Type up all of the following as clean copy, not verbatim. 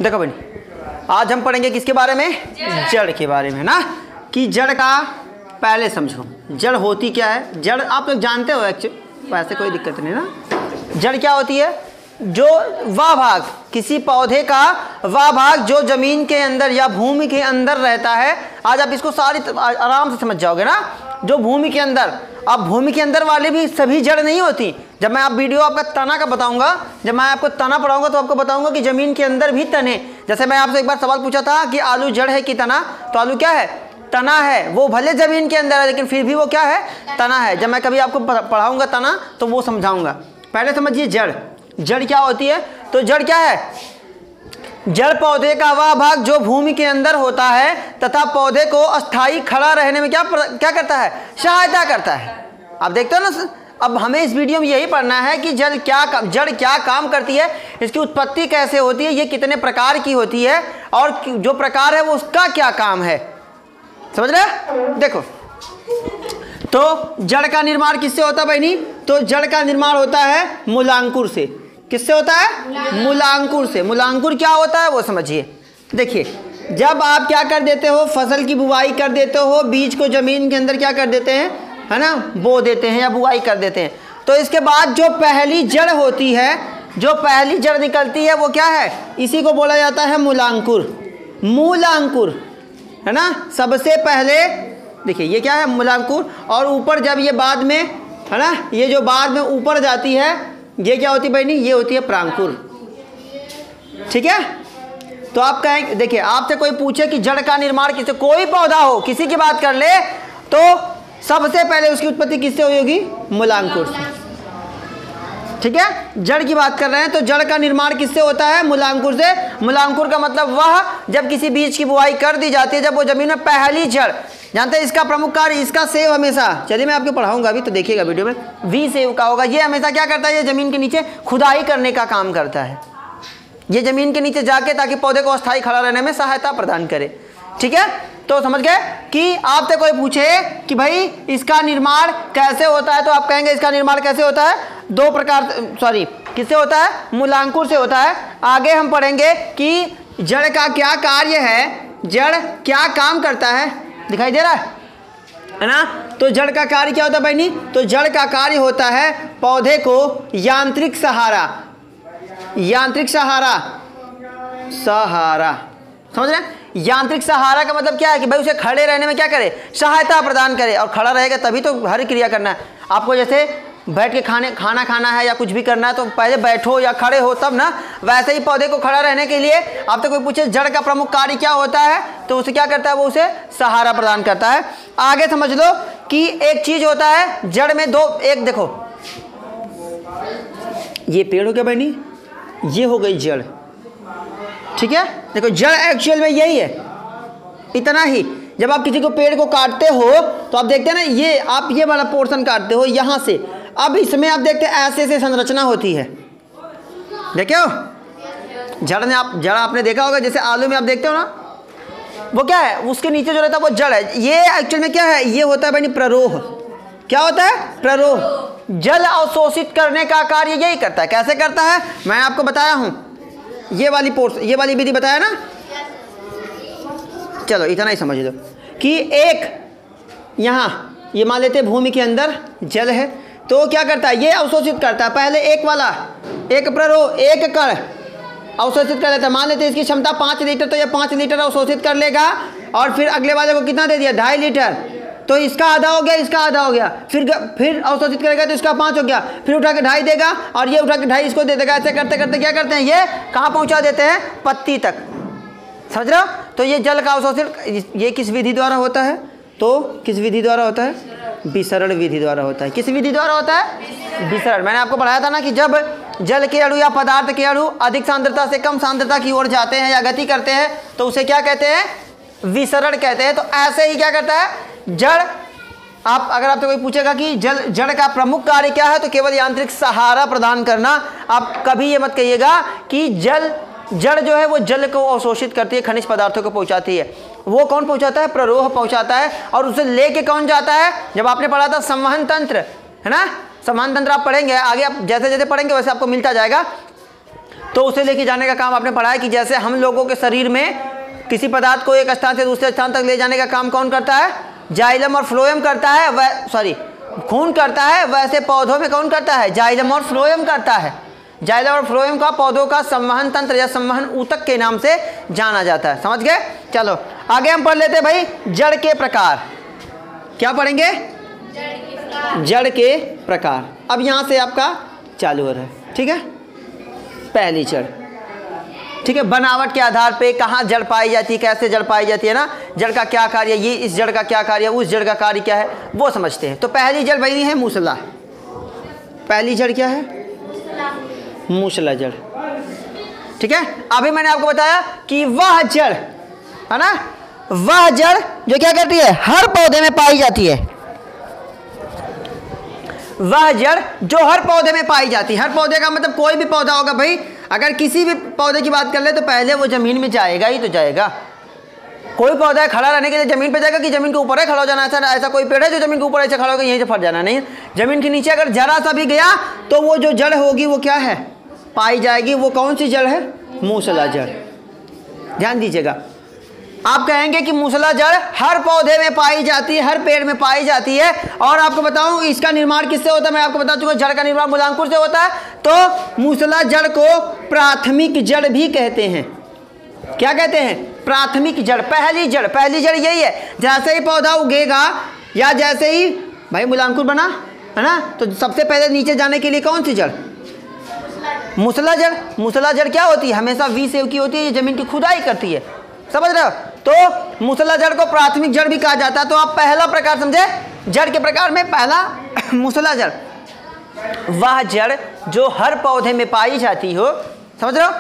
देखो बहनी, आज हम पढ़ेंगे किसके बारे में? जड़ के बारे में ना, कि जड़ का पहले समझो, जड़ होती क्या है। जड़ आप लोग जानते हो एक्चुअली, वैसे कोई दिक्कत नहीं ना। जड़ क्या होती है? जो वह भाग, किसी पौधे का वह भाग जो जमीन के अंदर या भूमि के अंदर रहता है। आज आप इसको सारी आराम से समझ जाओगे ना। जो भूमि के अंदर, अब भूमि के अंदर वाले भी सभी जड़ नहीं होती। जब मैं आप वीडियो आपका तना का बताऊंगा, जब मैं आपको तना पढ़ाऊंगा तो आपको बताऊंगा कि जमीन के अंदर भी तने, जैसे मैं आपसे एक बार सवाल पूछा था कि आलू जड़ है कि तना, तो आलू क्या है? तना है। वो भले जमीन के अंदर है लेकिन फिर भी वो क्या है? तना है। जब मैं कभी आपको पढ़ाऊंगा तना तो वो समझाऊंगा। पहले समझिए जड़। जड़ क्या होती है? तो जड़ क्या है? जड़ पौधे का वह भाग जो भूमि के अंदर होता है तथा पौधे को अस्थायी खड़ा रहने में क्या करता है? सहायता करता है। आप देखते हो ना। अब हमें इस वीडियो में यही पढ़ना है कि जड़ क्या काम करती है, इसकी उत्पत्ति कैसे होती है, ये कितने प्रकार की होती है और जो प्रकार है वो उसका क्या काम है। समझ रहे? देखो, तो जड़ का निर्माण किससे होता है बहनी? तो जड़ का निर्माण होता है मूलांकुर से। किससे होता है? मूलांकुर से। मूलांकुर क्या होता है वो समझिए। देखिए, जब आप क्या कर देते हो, फसल की बुवाई कर देते हो, बीज को जमीन के अंदर क्या कर देते हैं, है ना, बो देते हैं या बुवाई कर देते हैं, तो इसके बाद जो पहली जड़ होती है, जो पहली जड़ निकलती है वो क्या है? इसी को बोला जाता है मूलांकुर। मूलांकुर, है ना। सबसे पहले देखिए ये क्या है? मूलांकुर। और ऊपर जब ये बाद में, है ना, ये जो बाद में ऊपर जाती है, ये क्या होती है बहनी? ये होती है प्रांकुर। ठीक है। तो आप कहें, देखिए आपसे कोई पूछे कि जड़ का निर्माण किससे, कोई पौधा हो, किसी की बात कर ले, तो सबसे पहले उसकी उत्पत्ति किससे हुई होगी? मूलांकुर से। ठीक है। जड़ की बात कर रहे हैं तो जड़ का निर्माण किससे होता है? मूलांकुर से। मूलांकुर का मतलब वह जब किसी बीज की बुआई कर दी जाती है, जब वो जमीन में पहली जड़, जानते हैं इसका प्रमुख कार्य, इसका सेव हमेशा, चलिए मैं आपको पढ़ाऊंगा अभी तो देखिएगा वीडियो में, वी सेव का होगा। ये हमेशा क्या करता है? ये जमीन के नीचे खुदाई करने का काम करता है। ये जमीन के नीचे जाके ताकि पौधे को अस्थायी खड़ा रहने में सहायता प्रदान करे। ठीक है। तो समझ गए कि आपसे कोई पूछे कि भाई इसका निर्माण कैसे होता है, तो आप कहेंगे इसका निर्माण कैसे होता है? दो प्रकार, सॉरी, किससे होता है? मूलांकुर से होता है। आगे हम पढ़ेंगे कि जड़ का क्या कार्य है, जड़ क्या काम करता है। दिखाई दे रहा है ना। तो जड़ का कार्य क्या होता है बहनी? तो जड़ का कार्य होता है पौधे को यांत्रिक सहारा, यांत्रिक सहारा, सहारा, समझ रहे हैं? यांत्रिक सहारा का मतलब क्या है? कि भाई उसे खड़े रहने में क्या करे? सहायता प्रदान करे। और खड़ा रहेगा तभी तो हर क्रिया करना है। आपको जैसे बैठ के खाना खाना है या कुछ भी करना है तो पहले बैठो या खड़े हो तब ना, वैसे ही पौधे को खड़ा रहने के लिए आपसे कोई पूछे जड़ का प्रमुख कार्य क्या होता है, तो उसे क्या करता है? वो उसे सहारा प्रदान करता है। आगे समझ लो कि एक चीज होता है जड़ में दो, एक देखो ये पेड़ हो गया बहनी, ये हो गई जड़। ठीक है। देखो जड़ एक्चुअल में यही है, इतना ही। जब आप किसी को पेड़ को काटते हो तो आप देखते हैं ना, ये आप ये वाला पोर्शन काटते हो यहाँ से, अब इसमें आप देखते हैं ऐसे ऐसे संरचना होती है। देखे हो जड़ आपने देखा होगा, जैसे आलू में आप देखते हो ना, वो क्या है? उसके नीचे जो रहता है वो जड़ है। ये एक्चुअल में क्या है? ये होता है बनी प्ररोह। क्या होता है? प्ररोह। जल अवशोषित करने का कार्य यही करता है। कैसे करता है? मैं आपको बताया हूं, ये वाली विधि बताया ना। चलो इतना ही समझ लो कि एक यहाँ ये मान लेते भूमि के अंदर जल है, तो क्या करता है? ये अवशोषित करता है। पहले एक वाला, एक प्ररोह, एक कण अवशोषित कर लेता है। मान लेते इसकी क्षमता 5 लीटर, तो ये 5 लीटर अवशोषित कर लेगा। और फिर अगले वाले को कितना दे दिया? 2.5 लीटर, तो इसका आधा हो गया, इसका आधा हो गया। फिर अवशोषित करेगा तो इसका 5 हो गया, फिर उठा के 2.5 देगा और ये उठा के 2.5 इसको दे देगा। ऐसे करते करते क्या करते हैं? ये कहाँ पहुँचा देते हैं? पत्ती तक। समझ रहे हो? तो ये जल का अवशोषण ये किस विधि द्वारा होता है? तो किस विधि द्वारा होता है? विसरण विधि द्वारा होता है। किस विधि द्वारा होता है? विसरण। मैंने आपको पढ़ाया था ना कि जब जल के अणु या पदार्थ के अणु अधिक सांद्रता से कम सांद्रता की ओर जाते हैं या गति करते हैं तो उसे क्या कहते हैं? विसरण कहते हैं। तो ऐसे ही क्या करता है जड़? आप अगर आपसे कोई पूछेगा कि जड़ का प्रमुख कार्य क्या है, तो केवल यांत्रिक सहारा प्रदान करना। आप कभी ये मत कहिएगा कि जड़ जो है वो जल को अवशोषित करती है, खनिज पदार्थों को पहुंचाती है। वो कौन पहुंचाता है? प्ररोह पहुंचाता है। और उसे लेके कौन जाता है? जब आपने पढ़ा था संवहन तंत्र, है ना, संवहन तंत्र आप पढ़ेंगे आगे, आप जैसे जैसे पढ़ेंगे वैसे आपको मिलता जाएगा। तो उसे लेके जाने का काम आपने पढ़ा है कि जैसे हम लोगों के शरीर में किसी पदार्थ को एक स्थान से दूसरे स्थान तक ले जाने का काम कौन करता है? जाइलम और फ्लोएम करता है, खून करता है। वैसे पौधों में कौन करता है? जाइलम और फ्लोएम करता है। जाइलम और फ्लोएम का पौधों का संवहन तंत्र या संवहन ऊतक के नाम से जाना जाता है। समझ गए? चलो आगे हम पढ़ लेते हैं भाई जड़ के प्रकार। क्या पढ़ेंगे? जड़ के प्रकार। अब यहां से आपका चालू हो रहा है, ठीक है। पहली जड़, ठीक है। बनावट के आधार पे कहाँ जड़ पाई जाती है, कैसे जड़ पाई जाती है ना, जड़ का क्या कार्य, ये इस जड़ का क्या कार्य, उस जड़ का कार्य क्या है, वो समझते हैं। तो पहली जड़ बनी है मूसला। पहली जड़ क्या है? मूसला जड़, ठीक है। अभी मैंने आपको बताया कि वह जड़ है ना, वह जड़ जो क्या करती है, हर पौधे में पाई जाती है। वह जड़ जो हर पौधे में पाई जाती है। हर पौधे का मतलब कोई भी पौधा होगा भाई, अगर किसी भी पौधे की बात कर ले तो पहले वो जमीन में जाएगा ही तो जाएगा। कोई पौधा है खड़ा रहने के लिए जमीन पे जाएगा कि जमीन के ऊपर है खड़ा हो जाना? ऐसा कोई पेड़ है जो जमीन के ऊपर ऐसे खड़ा होगा यहीं से फट जाना? नहीं, जमीन के नीचे अगर जरा सा भी गया तो वो जो जड़ होगी वो क्या है, पाई जाएगी। वो कौन सी जड़ है? मूसला जड़। ध्यान दीजिएगा, आप कहेंगे कि मूसला जड़ हर पौधे में पाई जाती है, हर पेड़ में पाई जाती है। और आपको बताऊं इसका निर्माण किससे होता है, मैं आपको बता चुका, जड़ का निर्माण मूलांकुर से होता है। तो मूसला जड़ को प्राथमिक जड़ भी कहते हैं। क्या कहते हैं? प्राथमिक जड़, पहली जड़। पहली जड़ यही है, जैसे ही पौधा उगेगा या जैसे ही भाई मूलांकुर बना है ना, तो सबसे पहले नीचे जाने के लिए कौन सी जड़? मूसला जड़। मूसला जड़ क्या होती है? हमेशा वी सेव की होती है, ये जमीन की खुदाई करती है। समझ रहे हो? तो मूसला जड़ को प्राथमिक जड़ भी कहा जाता है। तो आप पहला प्रकार समझे जड़ के प्रकार में, पहला मूसला जड़, वह जड़ जो हर पौधे में पाई जाती हो। समझ रहे हो?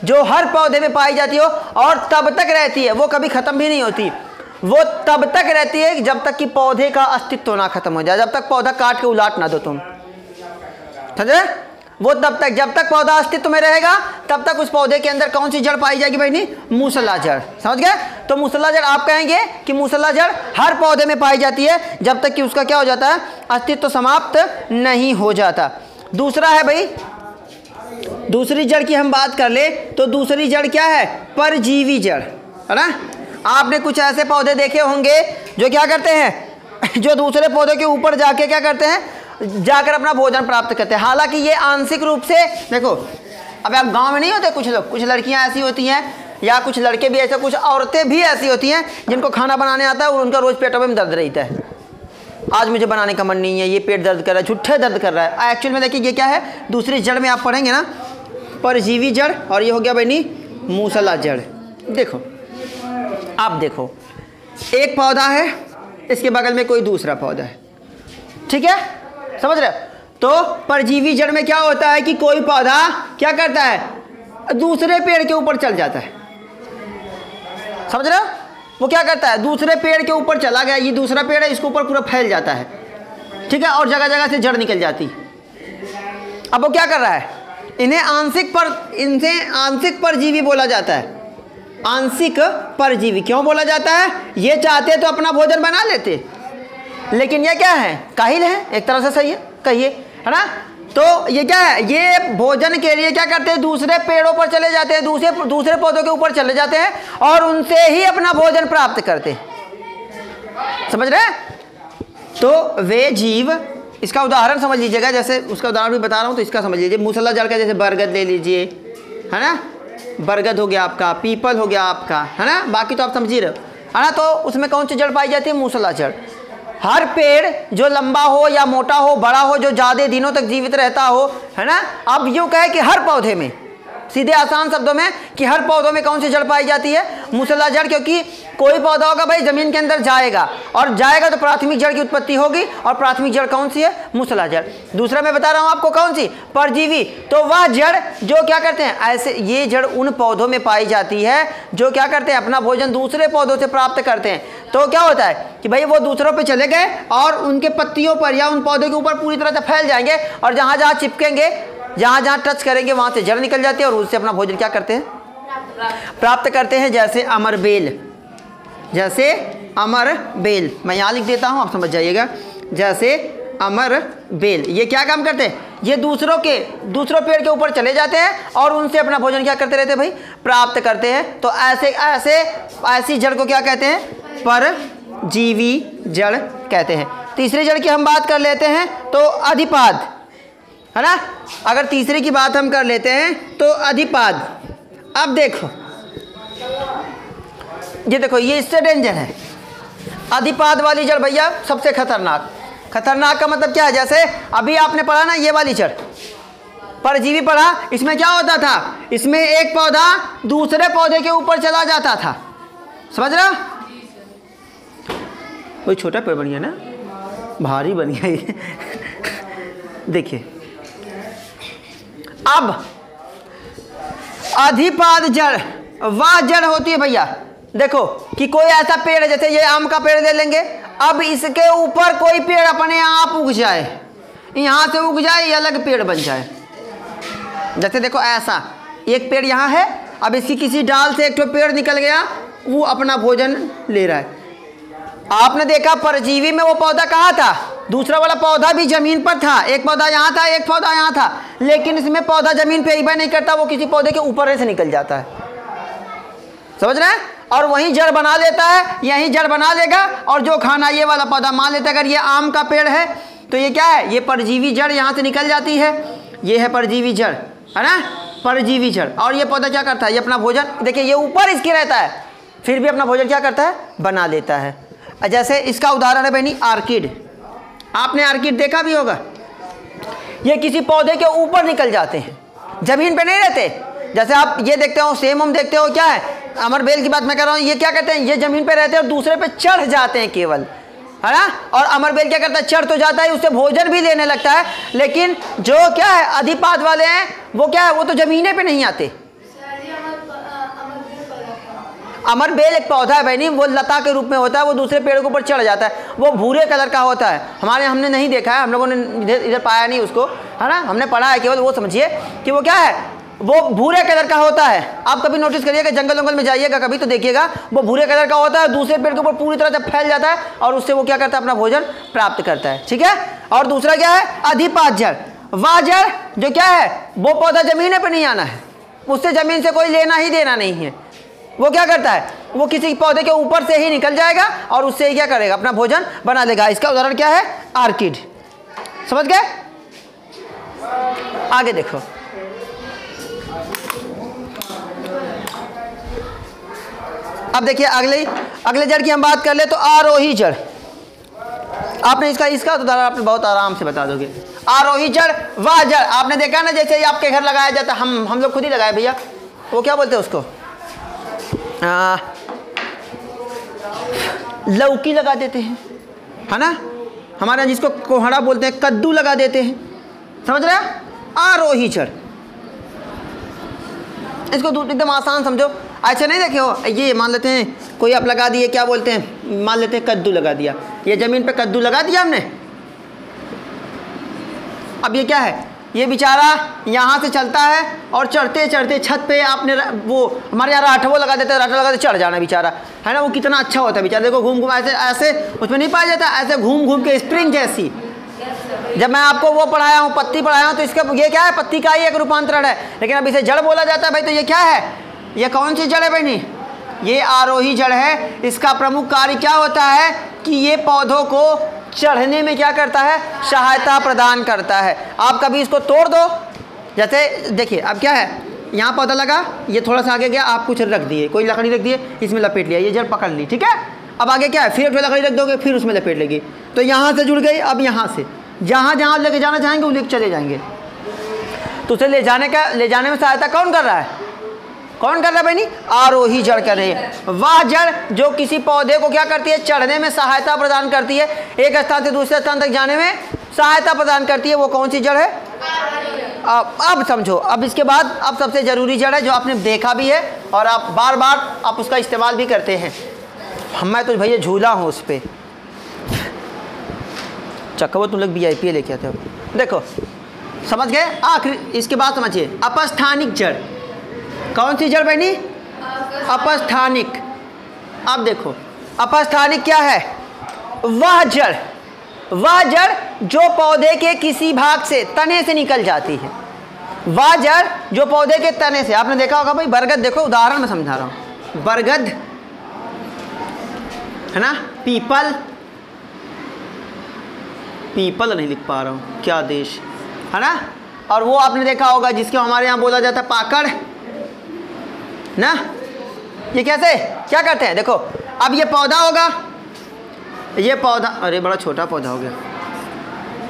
जो हर पौधे में पाई जाती हो और तब तक रहती है, वो कभी खत्म भी नहीं होती। वो तब तक रहती है जब तक कि पौधे का अस्तित्व ना खत्म हो जाए, जब तक पौधा काट के उलाट ना दो तुम। समझे? वो तब तक, जब तक पौधा अस्तित्व में रहेगा तब तक उस पौधे के अंदर कौन सी जड़ पाई जाएगी भाई? नहीं, मूसला जड़। समझ गए? तो मूसला जड़ आप कहेंगे कि मूसला जड़ हर पौधे में पाई जाती है जब तक कि उसका क्या हो जाता है, अस्तित्व समाप्त नहीं हो जाता। दूसरा है भाई, दूसरी जड़ की हम बात कर ले तो दूसरी जड़ क्या है? परजीवी जड़, है ना। आपने कुछ ऐसे पौधे देखे होंगे जो क्या करते हैं, जो दूसरे पौधे के ऊपर जाके क्या करते हैं, जाकर अपना भोजन प्राप्त करते हैं। हालांकि ये आंशिक रूप से, देखो अब आप गांव में नहीं होते कुछ लोग, कुछ लड़कियां ऐसी होती हैं या कुछ लड़के भी ऐसे, कुछ औरतें भी ऐसी होती हैं जिनको खाना बनाने आता है और उनका रोज पेटों में दर्द रहता है। आज मुझे बनाने का मन नहीं है, ये पेट दर्द कर रहा है, झूठे दर्द कर रहा है। एक्चुअल में देखिए ये क्या है, दूसरी जड़ में आप पढ़ेंगे ना, परजीवी जड़, और ये हो गया बनी मूसला जड़। देखो आप देखो, एक पौधा है, इसके बगल में कोई दूसरा पौधा है, ठीक है, समझ रहे? तो परजीवी जड़ में क्या होता है कि कोई पौधा क्या करता है, दूसरे पेड़ के ऊपर चल जाता है। समझ रहे हो? वो क्या करता है, दूसरे पेड़ के ऊपर चला गया, ये दूसरा पेड़ है, इसके ऊपर पूरा फैल जाता है, ठीक है, और जगह जगह से जड़ निकल जाती। अब वो क्या कर रहा है, इन्हें आंशिक परजीवी बोला जाता है। आंशिक परजीवी क्यों बोला जाता है? ये चाहते तो अपना भोजन बना लेते, लेकिन ये क्या है, काहिल है, एक तरह से, सही है, कहिए, है ना। तो ये क्या है, ये भोजन के लिए क्या करते हैं, दूसरे पेड़ों पर चले जाते हैं, दूसरे पौधों के ऊपर चले जाते हैं और उनसे ही अपना भोजन प्राप्त करते हैं। समझ रहे हैं? तो वे जीव, इसका उदाहरण समझ लीजिएगा, जैसे उसका उदाहरण भी बता रहा हूँ तो इसका समझ लीजिए। मूसला जड़ का जैसे बरगद ले लीजिए, है ना, बरगद हो गया आपका, पीपल हो गया आपका, है ना, बाकी तो आप समझ ही रहे हो, है ना। तो उसमें कौन सी जड़ पाई जाती है, मूसला जड़। हर पेड़ जो लंबा हो या मोटा हो, बड़ा हो, जो ज़्यादा दिनों तक जीवित रहता हो, है ना। अब यूँ कहे कि हर पौधे में, सीधे आसान शब्दों में, कि हर पौधों में कौन सी जड़ पाई जाती है, मूसला जड़। क्योंकि कोई पौधा होगा भाई जमीन के अंदर जाएगा, और जाएगा तो प्राथमिक जड़ की उत्पत्ति होगी, और प्राथमिक जड़ कौन सी है, मूसला जड़। दूसरा मैं बता रहा हूँ आपको कौन सी, परजीवी। तो वह जड़ जो क्या करते हैं, ऐसे ये जड़ उन पौधों में पाई जाती है जो क्या करते हैं, अपना भोजन दूसरे पौधों से प्राप्त करते हैं। तो क्या होता है कि भाई वो दूसरों पे चले गए और उनके पत्तियों पर या उन पौधों के ऊपर पूरी तरह से फैल जाएंगे, और जहाँ जहाँ चिपकेंगे, जहाँ जहाँ टच करेंगे वहाँ से जड़ निकल जाती है, और उससे अपना भोजन क्या करते हैं, प्राप्त करते हैं। जैसे अमर बेल, जैसे अमर बेल, मैं यहाँ लिख देता हूँ, आप समझ जाइएगा। जैसे अमर बेल, ये क्या काम करते हैं, ये दूसरों पेड़ के ऊपर चले जाते हैं और उनसे अपना भोजन क्या करते रहते हैं भाई, प्राप्त करते हैं। तो ऐसी जड़ को क्या कहते हैं, परजीवी जड़ कहते हैं। तीसरी जड़ की हम बात कर लेते हैं तो अधिपाद, है ना। अगर तीसरे की बात हम कर लेते हैं तो अधिपाद। अब देखो ये देखो, ये इससे डेंजर है अधिपाद वाली जड़ भैया, सबसे खतरनाक। खतरनाक का मतलब क्या है, जैसे अभी आपने पढ़ा ना ये वाली जड़ परजीवी पढ़ा, इसमें क्या होता था, इसमें एक पौधा दूसरे पौधे के ऊपर चला जाता था, समझ रहा। कोई छोटा पेड़ बन गया ना, भारी बन गया ये देखिए। अब अधिपाद जड़ वह जड़ होती है भैया, देखो कि कोई ऐसा पेड़ है, जैसे ये आम का पेड़ ले लेंगे, अब इसके ऊपर कोई पेड़ अपने आप उग जाए, यहाँ से उग जाए, ये अलग पेड़ बन जाए। जैसे देखो ऐसा एक पेड़ यहाँ है, अब इसकी किसी डाल से एक तो पेड़ निकल गया, वो अपना भोजन ले रहा है। आपने देखा परजीवी में वो पौधा कहाँ था, दूसरा वाला पौधा भी जमीन पर था, एक पौधा यहाँ था एक पौधा यहाँ था, लेकिन इसमें पौधा जमीन पे ही नहीं करता, वो किसी पौधे के ऊपर से निकल जाता है, समझ रहे हैं। और वहीं जड़ बना लेता है, यहीं जड़ बना लेगा, और जो खाना ये वाला पौधा मान लेता है। अगर ये आम का पेड़ है तो ये क्या है, ये परजीवी जड़ यहाँ से निकल जाती है, ये है परजीवी जड़, है ना, परजीवी जड़। और ये पौधा क्या करता है, ये अपना भोजन, देखिए ये ऊपर इसके रहता है, फिर भी अपना भोजन क्या करता है, बना लेता है। जैसे इसका उदाहरण है बहनी आर्किड, आपने आर्किड देखा भी होगा, ये किसी पौधे के ऊपर निकल जाते हैं, जमीन पे नहीं रहते। जैसे आप ये देखते हो सेम देखते हो, क्या है अमरबेल की बात मैं कर रहा हूँ, ये क्या कहते हैं, ये जमीन पे रहते हैं और दूसरे पे चढ़ जाते हैं केवल, है ना। और अमरबेल क्या करता है, चढ़ तो जाता है, उससे भोजन भी लेने लगता है, लेकिन जो क्या है अधिपाद वाले हैं वो क्या है, वो तो जमीने पे नहीं आते। अमरबेल एक पौधा है बहनी, वो लता के रूप में होता है, वो दूसरे पेड़ के ऊपर चढ़ जाता है, वो भूरे कलर का होता है। हमने नहीं देखा है, हम लोगों ने इधर पाया नहीं उसको, है ना, हमने पढ़ा है केवल। वो समझिए कि वो क्या है, वो भूरे कलर का होता है। आप कभी नोटिस करिएगा, जंगल में जाइएगा कभी तो देखिएगा, वो भूरे कलर का होता है, दूसरे पेड़ के ऊपर पूरी तरह से फैल जाता है और उससे वो क्या करता है, अपना भोजन प्राप्त करता है, ठीक है। और दूसरा क्या है, अधिपाद जड़, वह जड़ जो क्या है, वो पौधा जमीन पर नहीं आना है, उससे जमीन से कोई लेना ही देना नहीं है। वो क्या करता है, वो किसी पौधे के ऊपर से ही निकल जाएगा और उससे ही क्या करेगा, अपना भोजन बना लेगा। इसका उदाहरण क्या है, आर्किड, समझ गए। आगे देखो, अब देखिए अगले जड़ की हम बात कर ले तो आरोही जड़। आपने इसका तो आपने बहुत आराम से बता दोगे। आरोही जड़ वह जड़, आपने देखा ना, जैसे आपके घर लगाया जाता, हम लोग खुद ही लगाए भैया, वो क्या बोलते हैं उसको, लौकी लगा देते हैं, है ना, हमारे यहाँ जिसको कोहड़ा बोलते हैं, कद्दू लगा देते हैं, समझ रहे हैं। आरोही जड़, इसको एकदम आसान समझो, ऐसे नहीं देखे हो, ये मान लेते हैं कोई आप लगा दिए, क्या बोलते हैं, मान लेते हैं कद्दू लगा दिया, ये ज़मीन पे कद्दू लगा दिया हमने। अब ये क्या है, ये बेचारा यहाँ से चलता है और चढ़ते चढ़ते छत पे आपने वो हमारे यहाँ राठवो लगा देते हैं, राठा लगा चढ़ जाना बेचारा, है ना। वो कितना अच्छा होता है बेचारा, देखो घूम ऐसे उसमें नहीं पाया जाता, ऐसे घूम के स्प्रिंग जैसी। जब मैं आपको वो पढ़ाया हूँ, पत्ती पढ़ाया हूँ, तो इसका ये क्या है, पत्ती का ही एक रूपांतरण है, लेकिन अब इसे जड़ बोला जाता है भाई। तो ये क्या है, ये कौन सी जड़ है बहनी, ये आरोही जड़ है। इसका प्रमुख कार्य क्या होता है कि ये पौधों को चढ़ने में क्या करता है, सहायता प्रदान करता है। आप कभी इसको तोड़ दो, जैसे देखिए अब क्या है, यहाँ पौधा लगा, ये थोड़ा सा आगे गया, आप कुछ रख दिए, कोई लकड़ी रख दिए, इसमें लपेट लिया, ये जड़ पकड़ ली, ठीक है। अब आगे क्या है, फिर एक लकड़ी रख दोगे, फिर उसमें लपेट लेगी, तो यहाँ से जुड़ गई। अब यहाँ से जहाँ जहाँ लेके जाना चाहेंगे वो लेके चले जाएंगे। तो उसे ले जाने में सहायता कौन कर रहा है, कौन कर रहा है बहनी, आरोही जड़ कर रही है। वह जड़ जो किसी पौधे को क्या करती है, चढ़ने में सहायता प्रदान करती है, एक स्थान से दूसरे स्थान तक जाने में सहायता प्रदान करती है, वो कौन सी जड़ है। अब समझो, अब इसके बाद अब सबसे ज़रूरी जड़ है जो आपने देखा भी है और आप बार बार आप उसका इस्तेमाल भी करते हैं। मैं तो भैया झूला हूँ उस पर, चक्कर तुम लोग VIP लेके आते हो। देखो समझ गए, आखिर इसके बाद समझिए, अपस्थानिक जड़। कौन सी जड़ बनी, अपस्थानिक। अब देखो अपस्थानिक क्या है, वह जड़ वह जड़ जो पौधे के किसी भाग से तने से निकल जाती है। वह जड़ जो पौधे के तने से, आपने देखा होगा भाई बरगद, देखो उदाहरण में समझा रहा हूं, बरगद है ना, पीपल, पीपल नहीं लिख पा रहा हूं, क्या देश है ना, और वो आपने देखा होगा जिसके हमारे यहाँ बोला जाता है पाकड़ ना। ये कैसे क्या करते हैं, देखो अब ये पौधा होगा, ये पौधा, अरे बड़ा छोटा पौधा हो गया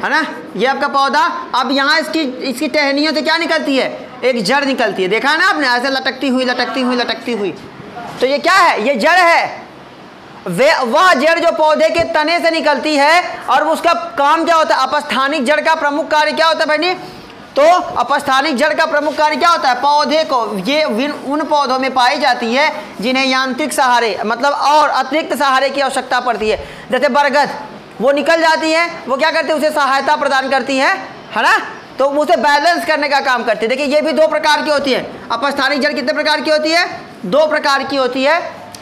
है ना, ये आपका पौधा, अब यहाँ इसकी टहनियों से क्या निकलती है, एक जड़ निकलती है, देखा है ना आपने, ऐसे लटकती हुई लटकती हुई लटकती हुई, तो ये क्या है, ये जड़ है। वह जड़ जो पौधे के तने से निकलती है, और उसका काम क्या होता है, अपस्थानिक जड़ का प्रमुख कार्य क्या होता है बहनी, तो अपस्थानिक जड़ का प्रमुख कार्य क्या होता है, पौधे को, ये उन पौधों में पाई जाती है जिन्हें यांत्रिक सहारे मतलब और अतिरिक्त सहारे की आवश्यकता पड़ती है। जैसे बरगद, वो निकल जाती है, वो क्या करती है, उसे सहायता प्रदान करती है ना, तो उसे बैलेंस करने का काम करती है। देखिए ये भी दो प्रकार की होती है, अपस्थानिक जड़ कितने प्रकार की होती है, दो प्रकार की होती है।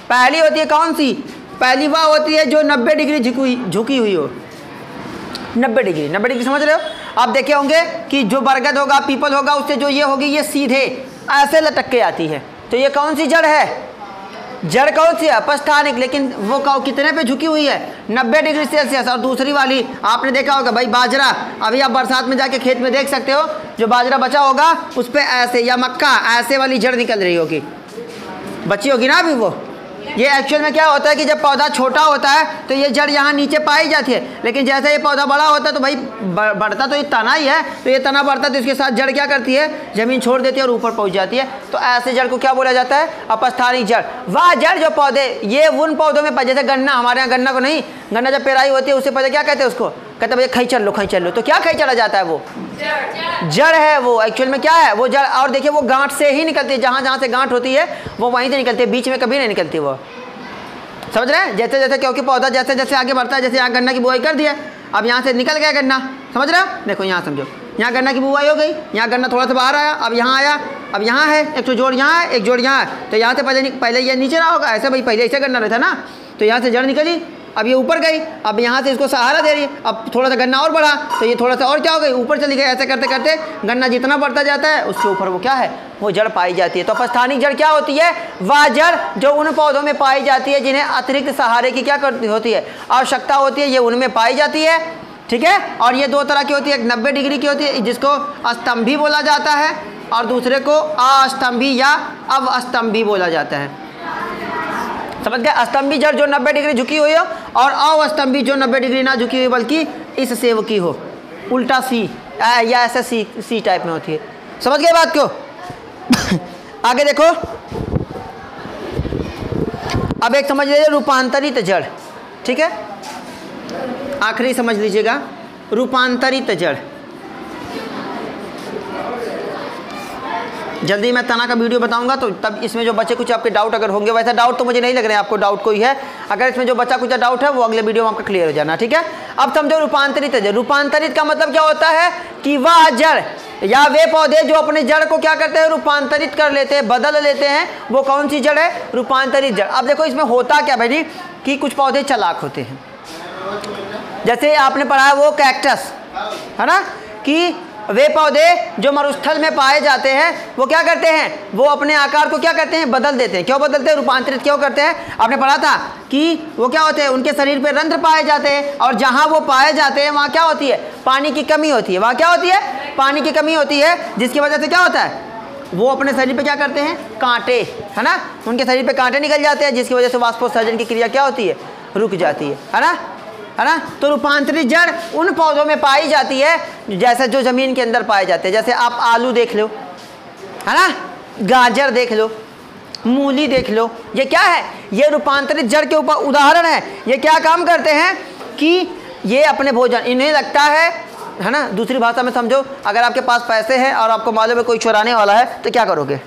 पहली होती है कौन सी, पहली वह होती है जो 90 डिग्री झुकी हुई हो, 90 डिग्री समझ रहे हो। आप देखे होंगे कि जो बरगद होगा, पीपल होगा, उससे जो ये होगी, ये सीधे ऐसे लटक के आती है, तो ये कौन सी जड़ है, जड़ कौन सी है, अपस्थानिक, लेकिन वो कितने पे झुकी हुई है, 90 डिग्री सेल्सियस। और दूसरी वाली आपने देखा होगा भाई बाजरा, अभी आप बरसात में जाके खेत में देख सकते हो, जो बाजरा बचा होगा उस पर ऐसे, या मक्का, ऐसे वाली जड़ निकल रही होगी, बची होगी ना अभी वो। ये एक्चुअल में क्या होता है कि जब पौधा छोटा होता है तो ये जड़ यहाँ नीचे पाई जाती है, लेकिन जैसे ये पौधा बड़ा होता है तो भाई बढ़ता तो ये तना ही है, तो ये तना बढ़ता है तो इसके साथ जड़ क्या करती है, ज़मीन छोड़ देती है और ऊपर पहुँच जाती है। तो ऐसे जड़ को क्या बोला जाता है, अपस्थानिक जड़। वह जड़ जो पौधे, ये उन पौधों में, जैसे गन्ना, हमारे यहाँ गन्ना को नहीं, गन्ना जब पेराई होती है उससे पहले क्या कहते हैं उसको, कहते हैं भैया खई चल लो, तो क्या खई चला जाता है, वो जड़ है, वो एक्चुअल में क्या है, वो जड़। और देखिए वो गांठ से ही निकलती है, जहाँ जहाँ से गांठ होती है वो वहीं से निकलती है, बीच में कभी नहीं निकलती वो, समझ रहे हैं। जैसे जैसे क्योंकि पौधा जैसे जैसे आगे बढ़ता है, जैसे यहाँ गन्ना की बुआई कर दिया, अब यहाँ से निकल गया गन्ना, समझ रहे हो, देखो यहाँ समझो, यहाँ गन्ना की बुआई हो गई, यहाँ गन्ना थोड़ा सा बाहर आया, अब यहाँ आया, अब यहाँ है एक तो जोड़, यहाँ है एक जोड़, यहाँ है, तो यहाँ से पहले ये नीचे रहा होगा, ऐसे भाई पहले ऐसे गन्ना रहता ना, तो यहाँ से जड़ निकली, अब ये ऊपर गई, अब यहाँ से इसको सहारा दे रही है, अब थोड़ा सा गन्ना और बढ़ा तो ये थोड़ा सा और क्या हो गई, ऊपर चली गई। ऐसे करते करते गन्ना जितना बढ़ता जाता है उसके ऊपर वो क्या है, वो जड़ पाई जाती है। तो अपस्थानिक जड़ क्या होती है, वह जड़ जो उन पौधों में पाई जाती है जिन्हें अतिरिक्त सहारे की क्या करती होती है, आवश्यकता होती है, ये उनमें पाई जाती है, ठीक है। और ये दो तरह की होती है, एक 90 डिग्री की होती है जिसको स्तंभी बोला जाता है, और दूसरे को अस्तंभी या अवस्तंभी बोला जाता है, समझ गए। स्तंभी जड़ जो 90 डिग्री झुकी हुई हो, और अवस्तंभी जो 90 डिग्री ना झुकी हुई बल्कि इस सेव की हो, उल्टा सी या ऐसा सी टाइप में होती है, समझ गए बात को। आगे देखो, अब एक समझ लीजिए रूपांतरित जड़, ठीक है, आखिरी समझ लीजिएगा, रूपांतरित जड़। जल्दी मैं तना का वीडियो बताऊंगा, तो तब इसमें जो बचे कुछ आपके डाउट अगर होंगे, वैसा डाउट तो मुझे नहीं लग रहा है आपको डाउट कोई है, अगर इसमें जो बचा कुछ डाउट है वो अगले वीडियो में आपका क्लियर हो जाना, ठीक है। अब समझो रूपांतरित जड़। रूपांतरित का मतलब क्या होता है कि वह जड़ या वे पौधे जो अपने जड़ को क्या करते हैं, रूपांतरित कर लेते हैं, बदल लेते हैं, वो कौन सी जड़ है, रूपांतरित जड़। अब देखो इसमें होता क्या भाई कि कुछ पौधे चालाक होते हैं, जैसे आपने पढ़ा है वो कैक्टस है ना, कि वे पौधे जो मरुस्थल में पाए जाते हैं वो क्या करते हैं, वो अपने आकार को क्या करते हैं, बदल देते हैं। क्यों बदलते हैं, रूपांतरित क्यों करते हैं, आपने पढ़ा था कि वो क्या होते हैं, उनके शरीर पे रंध्र पाए जाते हैं, और जहाँ वो पाए जाते हैं वहाँ क्या होती है, पानी की कमी होती है, वहाँ क्या होती है, पानी की कमी होती है, जिसकी वजह से क्या होता है, वो अपने शरीर पे क्या करते हैं, कांटे, है ना, उनके शरीर पे कांटे निकल जाते हैं, जिसकी वजह से वाष्पोत्सर्जन की क्रिया क्या होती है, रुक जाती है ना, है ना। तो रूपांतरित जड़ उन पौधों में पाई जाती है जैसे जो ज़मीन के अंदर पाए जाते हैं। जैसे आप आलू देख लो, है ना, गाजर देख लो, मूली देख लो, ये क्या है, ये रूपांतरित जड़ के ऊपर उदाहरण है। ये क्या काम करते हैं कि ये अपने भोजन, इन्हें लगता है ना, दूसरी भाषा में समझो, अगर आपके पास पैसे हैं और आपको मालूम है कोई चुराने वाला है तो क्या करोगे,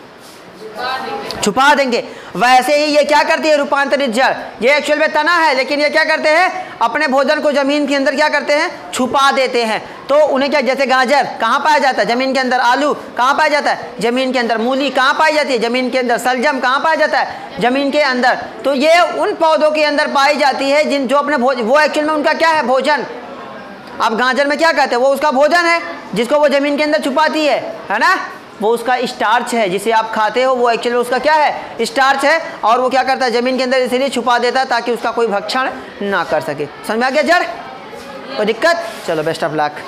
छुपा देंगे। वैसे ही ये क्या करती है, रूपांतरित जड़, ये एक्चुअल में तना है, लेकिन ये क्या करते हैं, अपने भोजन को जमीन के अंदर क्या करते हैं, छुपा देते हैं। तो उन्हें क्या, जैसे गाजर कहाँ पाया जाता है, जमीन के अंदर, आलू कहाँ पाया जाता है, जमीन के अंदर, मूली कहाँ पाई जाती है, जमीन के अंदर, सलजम कहाँ पाया जाता है, जमीन के अंदर। तो ये उन पौधों के अंदर पाई जाती है जिन जो अपने वो एक्चुअल में उनका क्या है, भोजन, अब गाजर में क्या कहते हैं, वो उसका भोजन है जिसको वो ज़मीन के अंदर छुपाती है ना, वो उसका स्टार्च है जिसे आप खाते हो, वो एक्चुअली उसका क्या है, स्टार्च है। और वो क्या करता है, ज़मीन के अंदर इसीलिए छुपा देता है ताकि उसका कोई भक्षण ना कर सके। समझ में आ गया जड़, कोई दिक्कत? चलो बेस्ट ऑफ लक।